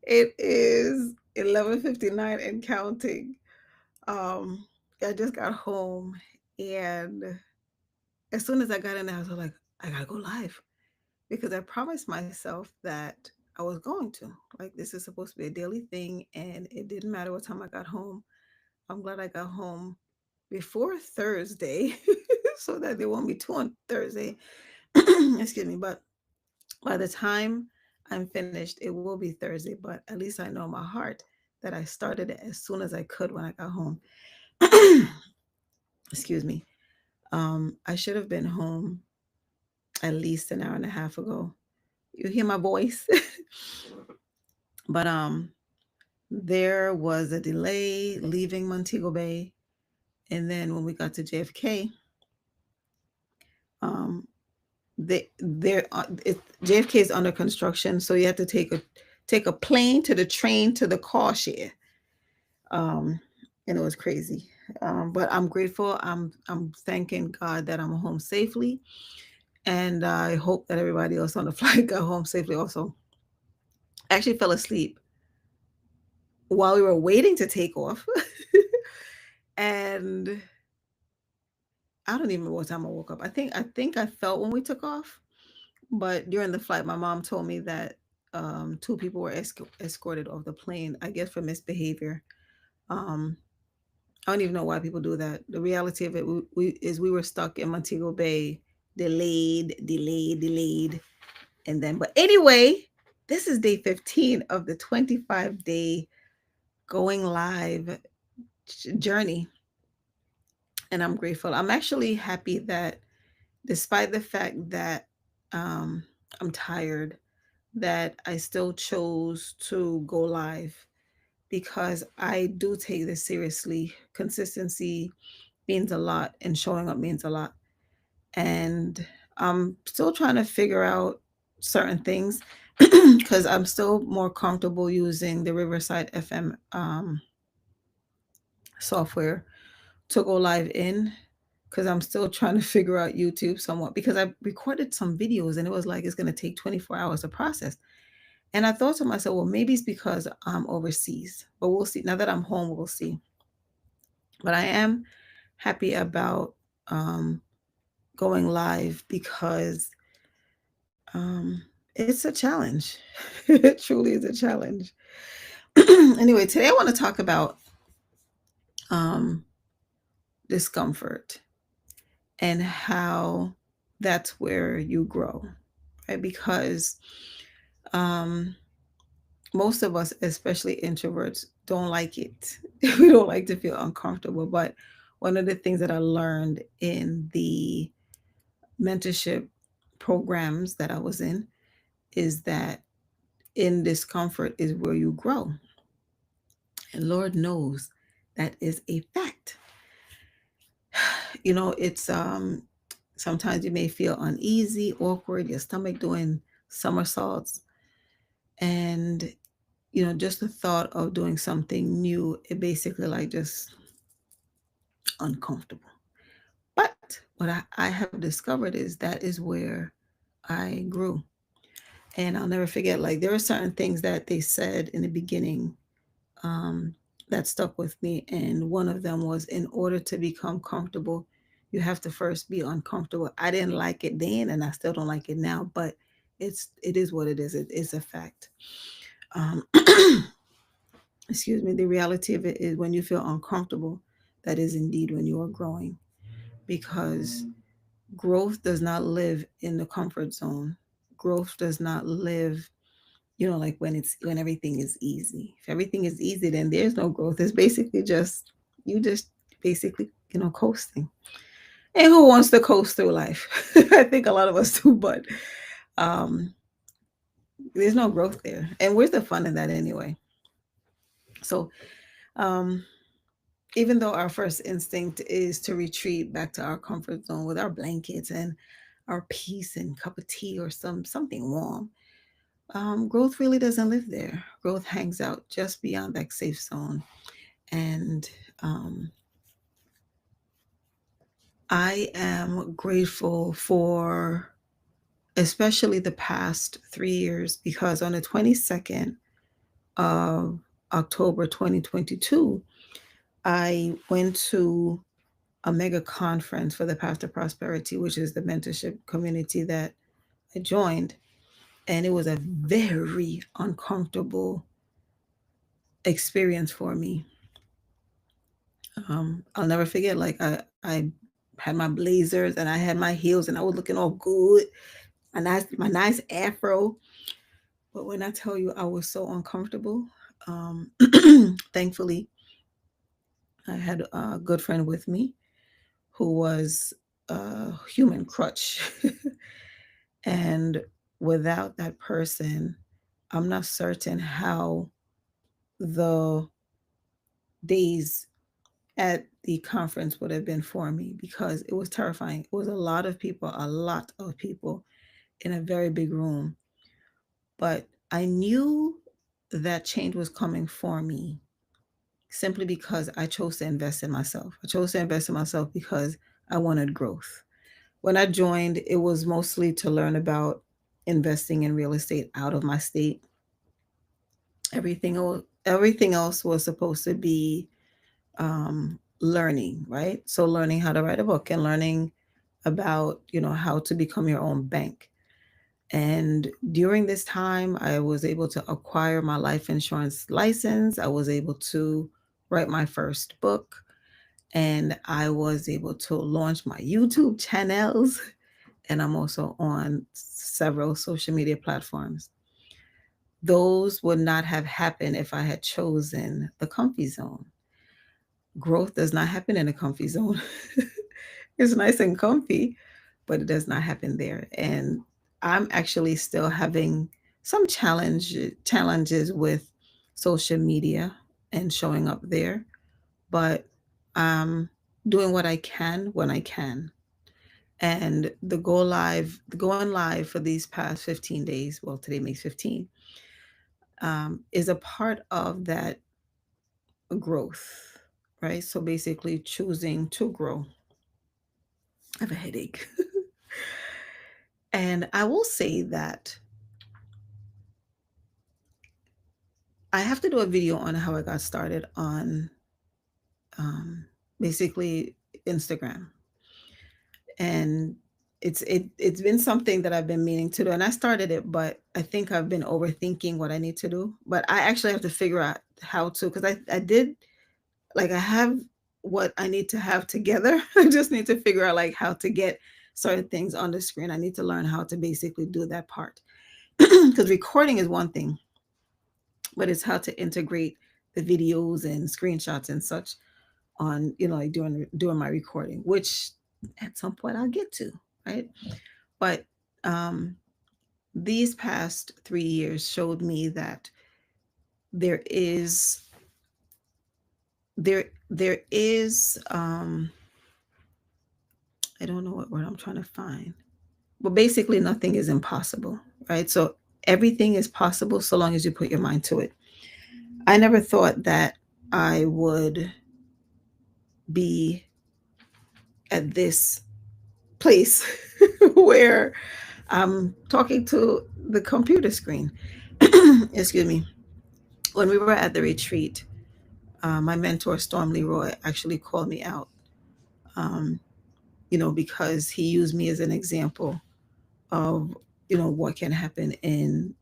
It is 11:59 and counting. Um, I just got home, and as soon as I got in the house, I was like, I gotta go live because I promised myself that I was going to. Like, this is supposed to be a daily thing, and it didn't matter what time I got home. I'm glad I got home before Thursday so that there won't be two on Thursday. Excuse me. But by the time I'm finished, it will be Thursday. But at least I know in my heart that I started it as soon as I could when I got home. Excuse me. I should have been home at least an hour and a half ago. You hear my voice? But there was a delay leaving Montego Bay, and then when we got to JFK, um, JFK is under construction, so you have to take a plane to the train to the car share. Um, and it was crazy. But I'm grateful. I'm thanking God that I'm home safely, and I hope that everybody else on the flight got home safely. Also, I actually fell asleep while we were waiting to take off, and I don't even know what time I woke up. I think I felt when we took off, but during the flight, my mom told me that two people were escorted off the plane. I guess for misbehavior. Um, I don't even know why people do that. The reality of it we were stuck in Montego Bay, delayed, and then. But anyway, this is day 15 of the 25-day going live journey, and I'm grateful. I'm actually happy that despite the fact that um, I'm tired, that I still chose to go live because I do take this seriously. Consistency means a lot, and showing up means a lot. And I'm still trying to figure out certain things because I'm still more comfortable using the Riverside FM software to go live in because I'm still trying to figure out YouTube somewhat because I recorded some videos and it was like it's going to take 24 hours to process. And I thought to myself, well, maybe it's because I'm overseas, but we'll see. Now that I'm home, we'll see. But I am happy about um, going live because it's a challenge. It truly is a challenge. Anyway, today I want to talk about um, discomfort and how that's where you grow, right? Because um, most of us, especially introverts, don't like it. We don't like to feel uncomfortable. But one of the things that I learned in the mentorship programs that I was in is that in discomfort is where you grow. And Lord knows that is a fact. It's sometimes you may feel uneasy, awkward, your stomach doing somersaults, and just the thought of doing something new, it basically like just uncomfortable. But what I have discovered is that is where I grew. And I'll never forget, like, there were certain things that they said in the beginning um, that stuck with me. And one of them was in order to become comfortable, you have to first be uncomfortable. I didn't like it then, and I still don't like it now, but it is what it is. It's a fact. Um, excuse me. The reality of it is when you feel uncomfortable, that is indeed when you are growing, because growth does not live in the comfort zone. Growth does not live, like when everything is easy. If everything is easy, then there's no growth. It's basically just you just basically, coasting. And who wants to coast through life? I think a lot of us do, but um there's no growth there. And where's the fun in that anyway? So um even though our first instinct is to retreat back to our comfort zone with our blankets and our peace and cup of tea or something warm, growth really doesn't live there. Growth hangs out just beyond that safe zone. And I am grateful for especially the past 3 years because on the 22nd of October 2022, I went to a mega conference for the Path to Prosperity, which is the mentorship community that I joined. And it was a very uncomfortable experience for me. I'll never forget, like, I had my blazers and I had my heels and I was looking all good, my nice afro. But when I tell you I was so uncomfortable, thankfully I had a good friend with me who was a human crutch. And without that person, I'm not certain how the days at the conference would have been for me because it was terrifying. It was a lot of people in a very big room. But I knew that change was coming for me simply because I chose to invest in myself. I chose to invest in myself because I wanted growth. When I joined, it was mostly to learn about investing in real estate out of my state. Everything else was supposed to be learning, right? So learning how to write a book and learning about, how to become your own bank. And during this time, I was able to acquire my life insurance license. I was able to write my first book, and I was able to launch my YouTube channels. And I'm also on several social media platforms. Those would not have happened if I had chosen the comfy zone. Growth does not happen in a comfy zone. It's nice and comfy, but it does not happen there. And I'm actually still having some challenges with social media and showing up there, but I'm doing what I can when I can. And going live for these past 15 days, well, today makes 15, is a part of that growth, right? So basically choosing to grow. I have a headache. And I will say that I have to do a video on how I got started on um, basically Instagram. And it's been something that I've been meaning to do. And I started it, but I think I've been overthinking what I need to do. But I actually have to figure out how to, because I did, like, I have what I need to have together. I just need to figure out like how to get certain things on the screen. I need to learn how to basically do that part. Because recording is one thing, but it's how to integrate the videos and screenshots and such on, like doing my recording, which at some point I'll get to, right? But um these past 3 years showed me that there is there is I don't know what word I'm trying to find, but basically nothing is impossible, right? So everything is possible so long as you put your mind to it. I never thought that I would be at this place where I'm talking to the computer screen. Excuse me. When we were at the retreat, my mentor, Storm Leroy, actually called me out, um, because he used me as an example of, what can happen in,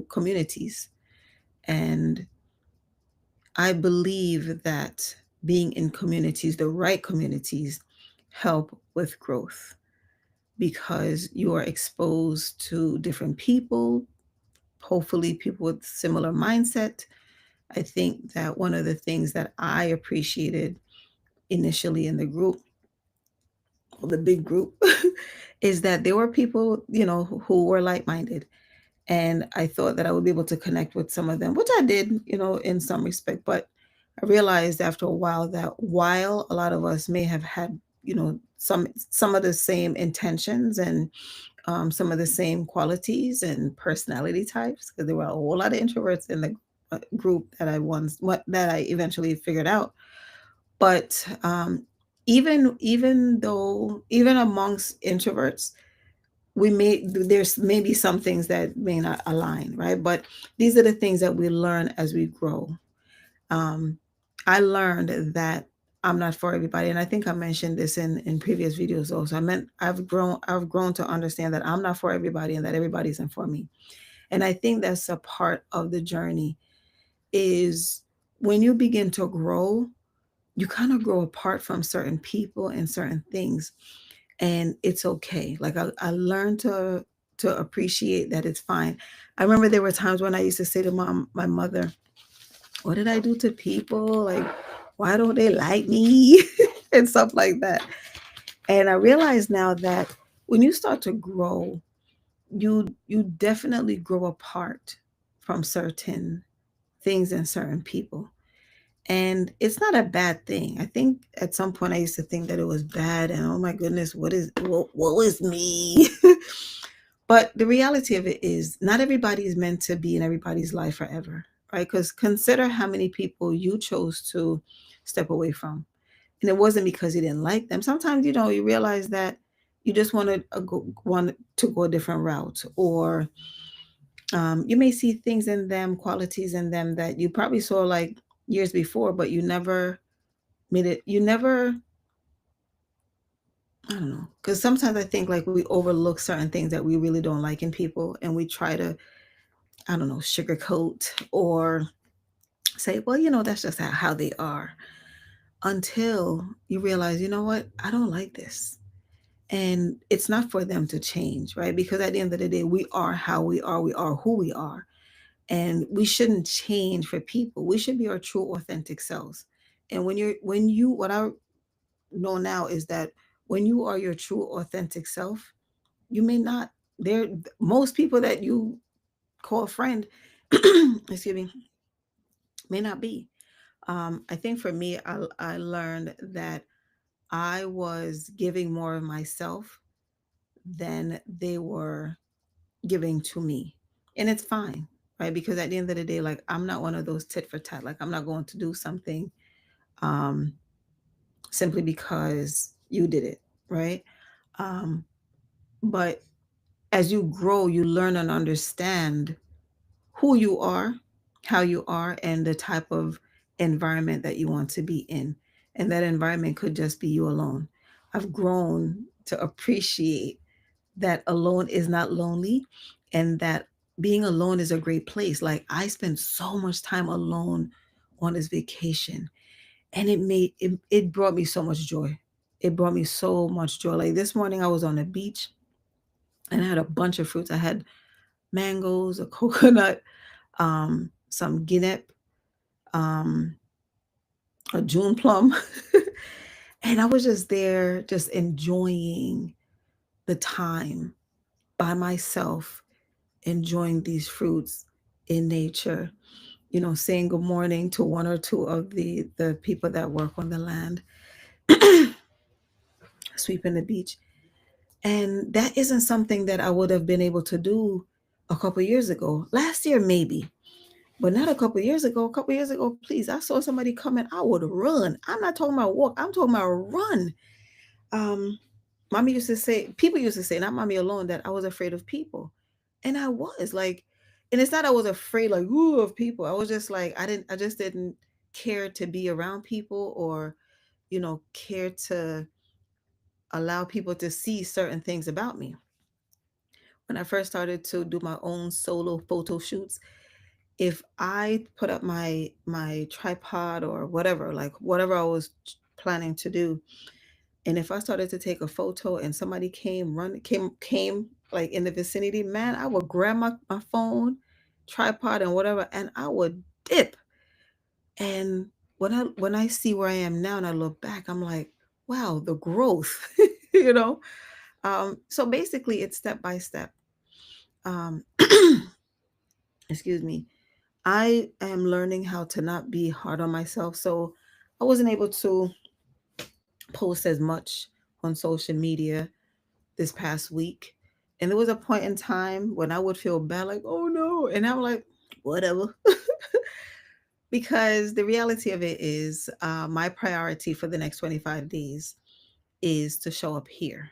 communities. And I believe that being in communities, the right communities, help with growth because you are exposed to different people, hopefully people with similar mindset. I think that one of the things that I appreciated initially in the group, or the big group, is that there were people, who were like-minded. And I thought that I would be able to connect with some of them, which I did, in some respect. But I realized after a while that while a lot of us may have had, some of the same intentions and some of the same qualities and personality types, because there were a whole lot of introverts in the group that I eventually figured out. But even amongst introverts, there's maybe some things that may not align, right? But these are the things that we learn as we grow. um, I learned that I'm not for everybody, and I think I mentioned this in previous videos also. I've grown to understand that I'm not for everybody and that everybody isn't for me. And I think that's a part of the journey, is when you begin to grow, you kind of grow apart from certain people and certain things, and it's okay. Like I learned to appreciate that it's fine. I remember there were times when I used to say to my mother, what did I do to people? Like, why don't they like me? And stuff like that. And I realize now that when you start to grow, you definitely grow apart from certain things and certain people. And it's not a bad thing. I think at some point I used to think that it was bad and oh my goodness, what was me? But the reality of it is not everybody is meant to be in everybody's life forever, right? Because consider how many people you chose to step away from. And it wasn't because you didn't like them. Sometimes, you realize that you just want to go a different route, or you may see things in them, qualities in them that you probably saw like years before, but you never made it. You never, I don't know. Because sometimes I think like we overlook certain things that we really don't like in people, and we try to, I don't know, sugarcoat or say, well, that's just how they are, until you realize, you know what, I don't like this. And it's not for them to change, right? Because at the end of the day, we are how we are who we are. And we shouldn't change for people. We should be our true, authentic selves. And what I know now is that when you are your true, authentic self, you may not, there, most people that you call a friend, excuse me, may not be. I think for me, I learned that I was giving more of myself than they were giving to me. And it's fine, right? Because at the end of the day, like I'm not one of those tit for tat. Like I'm not going to do something um, simply because you did it, right? Um, but as you grow, you learn and understand who you are, how you are, and the type of environment that you want to be in. And that environment could just be you alone. I've grown to appreciate that alone is not lonely, and that being alone is a great place. Like I spent so much time alone on this vacation, and it brought me so much joy. It brought me so much joy. Like this morning I was on the beach and I had a bunch of fruits. I had mangoes, a coconut, some guinep, um, a June plum. And I was just there, just enjoying the time by myself, enjoying these fruits in nature, saying good morning to one or two of the people that work on the land, sweeping the beach. And that isn't something that I would have been able to do a couple years ago. Last year, maybe, but not a couple years ago. A couple years ago, please, I saw somebody coming, I would run. I'm not talking about walk, I'm talking about run. Um, Mommy used to say, people used to say, not mommy alone, that I was afraid of people. And I was like, and it's not I was afraid like ooh of people. I was just like, I just didn't care to be around people, or, care to allow people to see certain things about me. When I first started to do my own solo photo shoots, if I put up my tripod or whatever, like whatever I was planning to do, and if I started to take a photo and somebody came like in the vicinity, man, I would grab my phone, tripod and whatever, and I would dip. And when I see where I am now and I look back, I'm like, wow, the growth, you know. So basically it's step by step. Um excuse me. I am learning how to not be hard on myself. So I wasn't able to post as much on social media this past week. And there was a point in time when I would feel bad, like, oh no. And I'm like, whatever. Because the reality of it is, my priority for the next 25 days is to show up here.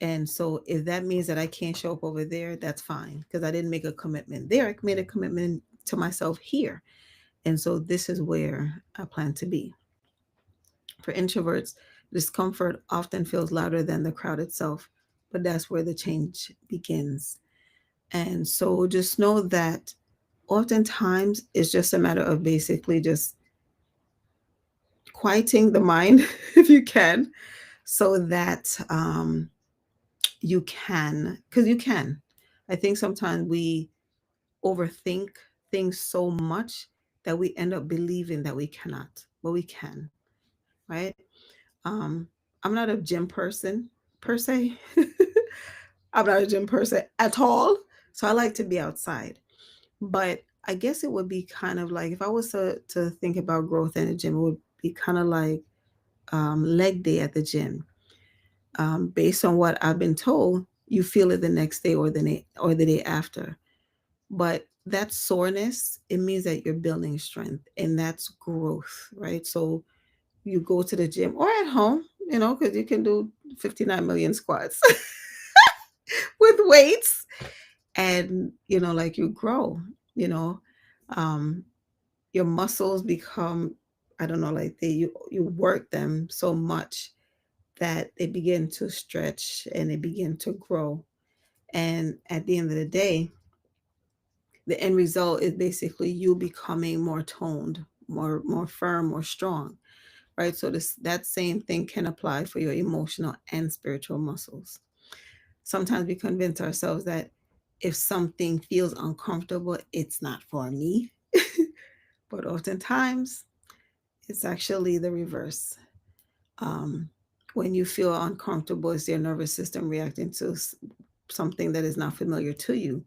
And so if that means that I can't show up over there, that's fine because I didn't make a commitment there. I made a commitment to myself here. And so this is where I plan to be. For introverts, discomfort often feels louder than the crowd itself, but that's where the change begins. And so just know that oftentimes it's just a matter of basically just quieting the mind if you can, so that you can, because you can. I think sometimes we overthink things so much that we end up believing that we cannot, but we can, right? Um, I'm not a gym person per se. I'm not a gym person at all. So I like to be outside. But I guess it would be kind of like if I was to think about growth in the gym, it would be kind of like leg day at the gym. Based on what I've been told, you feel it the next day or the day after. But that soreness, it means that you're building strength, and that's growth, right? So you go to the gym or at home, because you can do 59 million squats with weights, and like you grow, you know, um, your muscles become, I don't know, like you work them so much that they begin to stretch and they begin to grow. And at the end of the day, the end result is basically you becoming more toned, more firm, more strong, right? So that same thing can apply for your emotional and spiritual muscles. Sometimes we convince ourselves that if something feels uncomfortable, it's not for me. But oftentimes, it's actually the reverse. Um, when you feel uncomfortable, it's your nervous system reacting to something that is not familiar to you.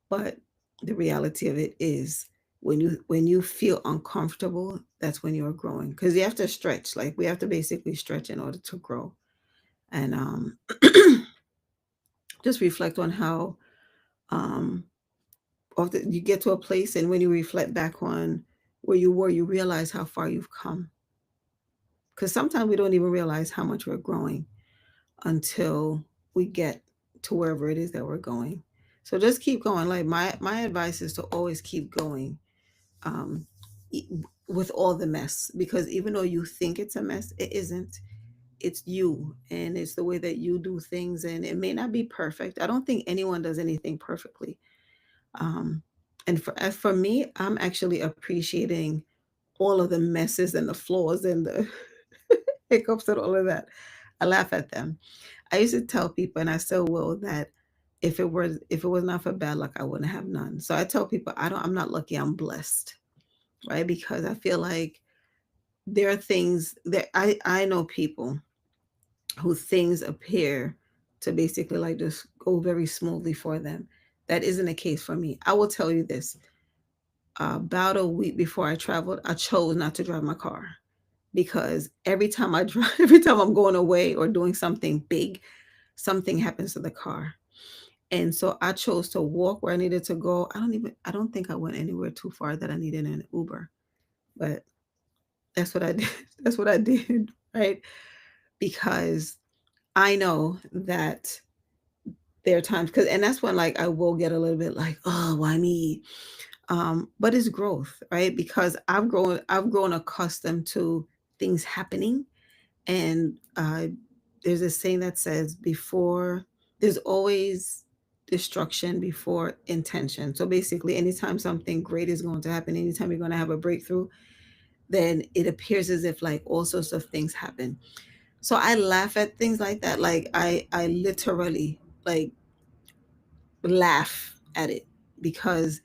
But the reality of it is, when you feel uncomfortable, that's when you're growing, because you have to stretch. Like we have to basically stretch in order to grow. And just reflect on how um, often you get to a place, and when you reflect back on where you were, you realize how far you've come. Because sometimes we don't even realize how much we're growing until we get to wherever it is that we're going. So just keep going. Like my advice is to always keep going, um, e- with all the mess, because even though you think it's a mess, it isn't. It's you, and it's the way that you do things, and it may not be perfect. I don't think anyone does anything perfectly. Um, and for me, I'm actually appreciating all of the messes and the flaws and the hiccups and all of that. I laugh at them. I used to tell people, and I still will, that if it was not for bad luck, I wouldn't have none. So I tell people, I'm not lucky, I'm blessed, right? Because I feel like there are things that I know people who things appear to basically like just go very smoothly for them. That isn't the case for me. I will tell you this. About a week before I traveled, I chose not to drive my car because every time I drive, every time I'm going away or doing something big, something happens to the car. And so I chose to walk where I needed to go. I don't think I went anywhere too far that I needed an Uber, but that's what I did. That's what I did, right? Because I know that there are times, and that's when like I will get a little bit like, oh, why me? But it's growth, right? Because I've grown accustomed to things happening. And there's this saying that says, before there's always destruction before intention. So basically, anytime something great is going to happen, anytime you're going to have a breakthrough, then it appears as if like all sorts of things happen. So I laugh at things like that. Like I literally like laugh at it, because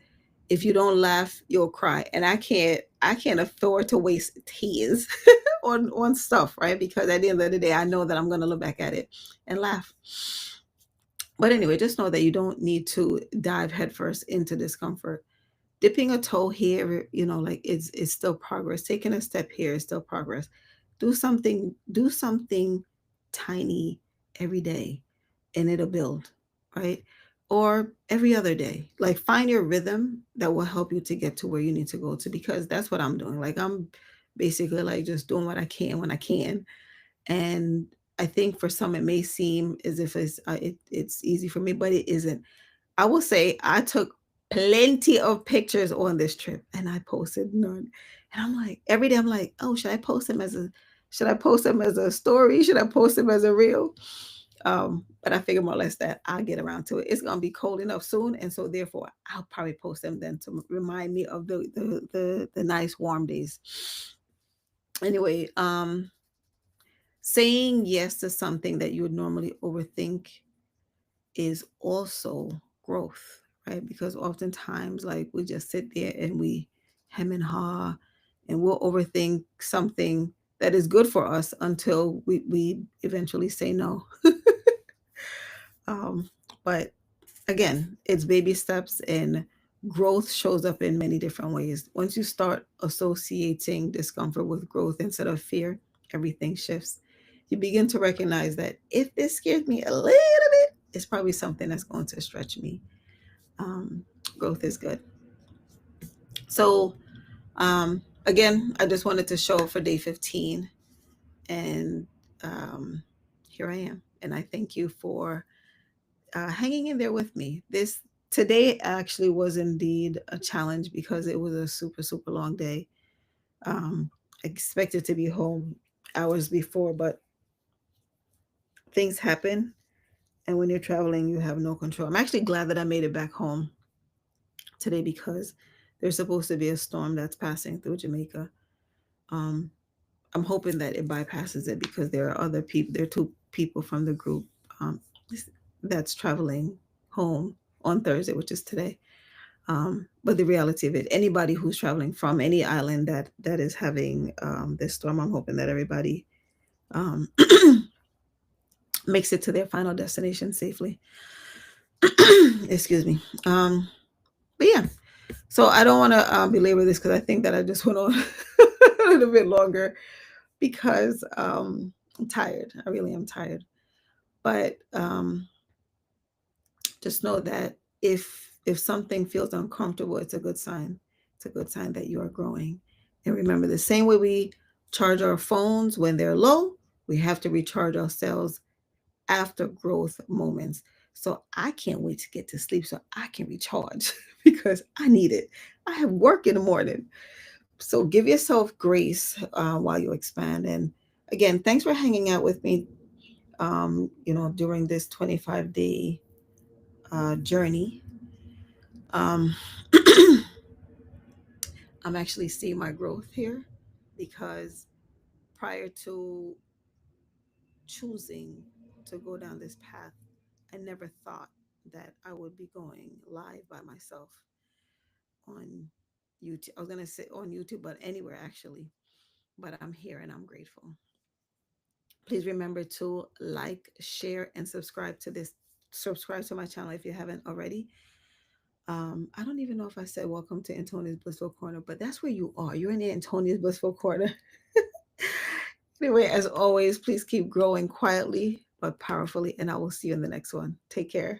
if you don't laugh, you'll cry. And I can't afford to waste tears on stuff, right? Because at the end of the day, I know that I'm gonna look back at it and laugh. But anyway, just know that you don't need to dive headfirst into discomfort. Dipping a toe here, like it's still progress. Taking a step here is still progress. Do something tiny every day, and it'll build, right? Or every other day. Like find your rhythm that will help you to get to where you need to go to, because that's what I'm doing. Like I'm basically like just doing what I can when I can. And I think for some it may seem as if it's easy for me, but it isn't. I will say I took plenty of pictures on this trip and I posted none. And I'm like, every day I'm like, oh, should I post them as a story? Should I post them as a reel? But I figure more or less that I'll get around to it. It's gonna be cold enough soon, and so therefore I'll probably post them then to remind me of the nice warm days. Anyway, saying yes to something that you would normally overthink is also growth, right? Because oftentimes, like, we just sit there and we hem and haw, and we'll overthink something that is good for us until we eventually say no. um, but again, it's baby steps, and growth shows up in many different ways. Once you start associating discomfort with growth instead of fear, everything shifts. You begin to recognize that if this scares me a little bit, it's probably something that's going to stretch me. Um, Growth is good. So, again, I just wanted to show up for day 15, and um, here I am. And I thank you for hanging in there with me. This today actually was indeed a challenge because it was a super long day. I expected to be home hours before, but things happen, and when you're traveling, you have no control. I'm actually glad that I made it back home today because there's supposed to be a storm that's passing through Jamaica. Um, I'm hoping that it bypasses it because there are other people. There are two people from the group um, that's traveling home on Thursday, which is today. But the reality of it, anybody who's traveling from any island that is having this storm, I'm hoping that everybody um, makes it to their final destination safely. Excuse me. But yeah, so I don't want to belabor this because I think that I just went on a little bit longer because I'm tired. I really am tired. But just know that if something feels uncomfortable, it's a good sign. It's a good sign that you are growing. And remember, the same way we charge our phones when they're low, we have to recharge ourselves after growth moments. So I can't wait to get to sleep so I can recharge because I need it. I have work in the morning. So give yourself grace while you expand. And again, thanks for hanging out with me, during this 25-day journey. Um, I'm actually seeing my growth here because prior to choosing to go down this path, I never thought that I would be going live by myself on YouTube. I was going to say on YouTube, but anywhere actually. But I'm here and I'm grateful. Please remember to like, share, and subscribe to this. Subscribe to my channel if you haven't already. I don't even know if I said welcome to Antonia's Blissful Corner, but that's where you are. You're in the Antonia's Blissful Corner. Anyway, as always, please keep growing quietly but powerfully, and I will see you in the next one. Take care.